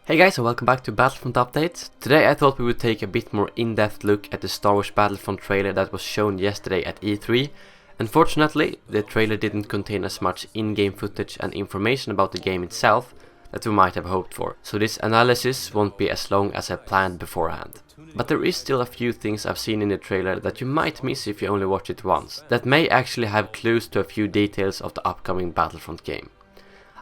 Hey guys, and welcome back to Battlefront Updates. Today I thought we would take a bit more in-depth look at the Star Wars Battlefront trailer that was shown yesterday at E3. Unfortunately, the trailer didn't contain as much in-game footage and information about the game itself that we might have hoped for, so this analysis won't be as long as I planned beforehand. But there is still a few things I've seen in the trailer that you might miss if you only watch it once, that may actually have clues to a few details of the upcoming Battlefront game.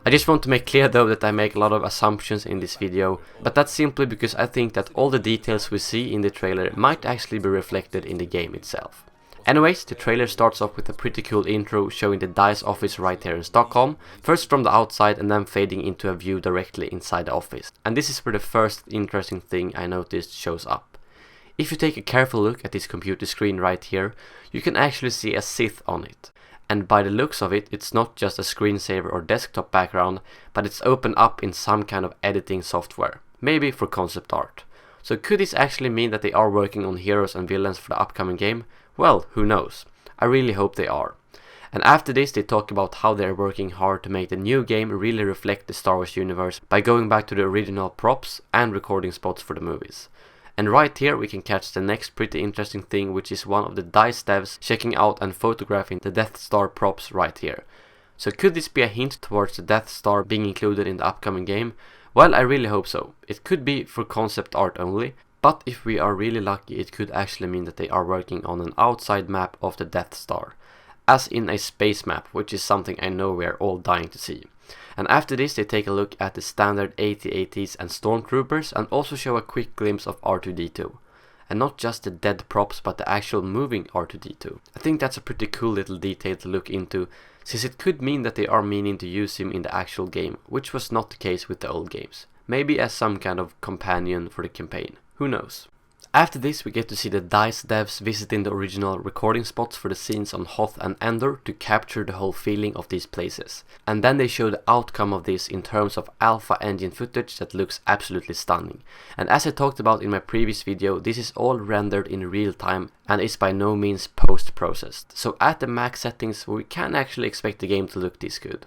I just want to make clear though that I make a lot of assumptions in this video, but that's simply because I think that all the details we see in the trailer might actually be reflected in the game itself. Anyways, the trailer starts off with a pretty cool intro showing the DICE office right here in Stockholm, first from the outside and then fading into a view directly inside the office. And this is where the first interesting thing I noticed shows up. If you take a careful look at this computer screen right here, you can actually see a Sith on it. And by the looks of it, it's not just a screensaver or desktop background, but it's opened up in some kind of editing software, maybe for concept art. So could this actually mean that they are working on heroes and villains for the upcoming game? Well, who knows? I really hope they are. And after this they talk about how they are working hard to make the new game really reflect the Star Wars universe by going back to the original props and recording spots for the movies. And right here we can catch the next pretty interesting thing, which is one of the DICE devs checking out and photographing the Death Star props right here. So could this be a hint towards the Death Star being included in the upcoming game? Well, I really hope so. It could be for concept art only, but if we are really lucky it could actually mean that they are working on an outside map of the Death Star. As in a space map, which is something I know we are all dying to see. And after this they take a look at the standard AT-ATs and stormtroopers and also show a quick glimpse of R2-D2. And not just the dead props but the actual moving R2-D2. I think that's a pretty cool little detail to look into, since it could mean that they are meaning to use him in the actual game, which was not the case with the old games. Maybe as some kind of companion for the campaign, who knows. After this we get to see the DICE devs visiting the original recording spots for the scenes on Hoth and Endor to capture the whole feeling of these places. And then they show the outcome of this in terms of alpha engine footage that looks absolutely stunning. And as I talked about in my previous video, this is all rendered in real time and is by no means post-processed. So at the max settings we can actually expect the game to look this good.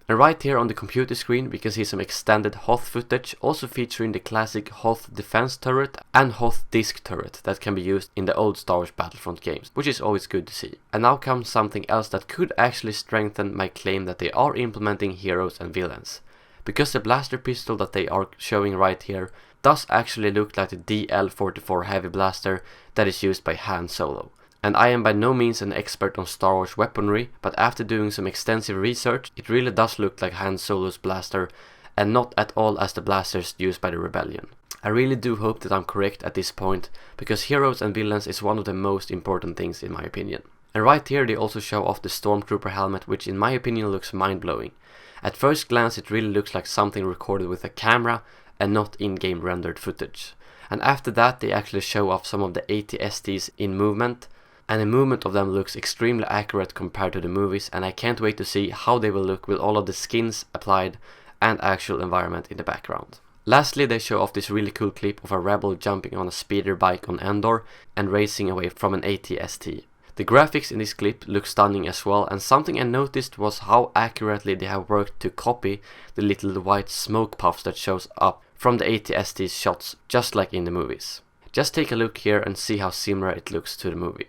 And right here on the computer screen we can see some extended Hoth footage, also featuring the classic Hoth defense turret and Hoth disc turret that can be used in the old Star Wars Battlefront games, which is always good to see. And now comes something else that could actually strengthen my claim that they are implementing heroes and villains. Because the blaster pistol that they are showing right here does actually look like the DL-44 heavy blaster that is used by Han Solo. And I am by no means an expert on Star Wars weaponry, but after doing some extensive research, it really does look like Han Solo's blaster, and not at all as the blasters used by the Rebellion. I really do hope that I'm correct at this point, because heroes and villains is one of the most important things in my opinion. And right here they also show off the Stormtrooper helmet, which in my opinion looks mind-blowing. At first glance it really looks like something recorded with a camera, and not in-game rendered footage. And after that they actually show off some of the AT-STs in movement, and the movement of them looks extremely accurate compared to the movies, and I can't wait to see how they will look with all of the skins applied and actual environment in the background. Lastly they show off this really cool clip of a rebel jumping on a speeder bike on Endor and racing away from an AT-ST. The graphics in this clip look stunning as well, and something I noticed was how accurately they have worked to copy the little white smoke puffs that shows up from the AT-ST's shots, just like in the movies. Just take a look here and see how similar it looks to the movie.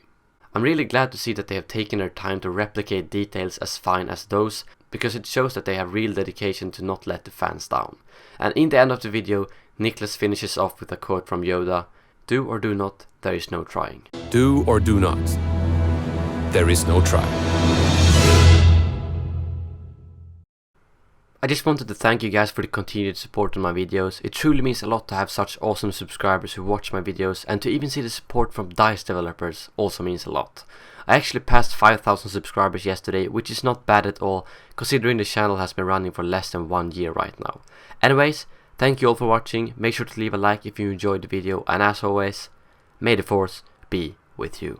I'm really glad to see that they have taken their time to replicate details as fine as those, because it shows that they have real dedication to not let the fans down. And in the end of the video, Nicholas finishes off with a quote from Yoda: "Do or do not, there is no trying." Do or do not. There is no trying. I just wanted to thank you guys for the continued support on my videos. It truly means a lot to have such awesome subscribers who watch my videos, and to even see the support from DICE developers also means a lot. I actually passed 5,000 subscribers yesterday, which is not bad at all, considering the channel has been running for less than 1 year right now. Anyways, thank you all for watching, make sure to leave a like if you enjoyed the video, and as always, may the Force be with you.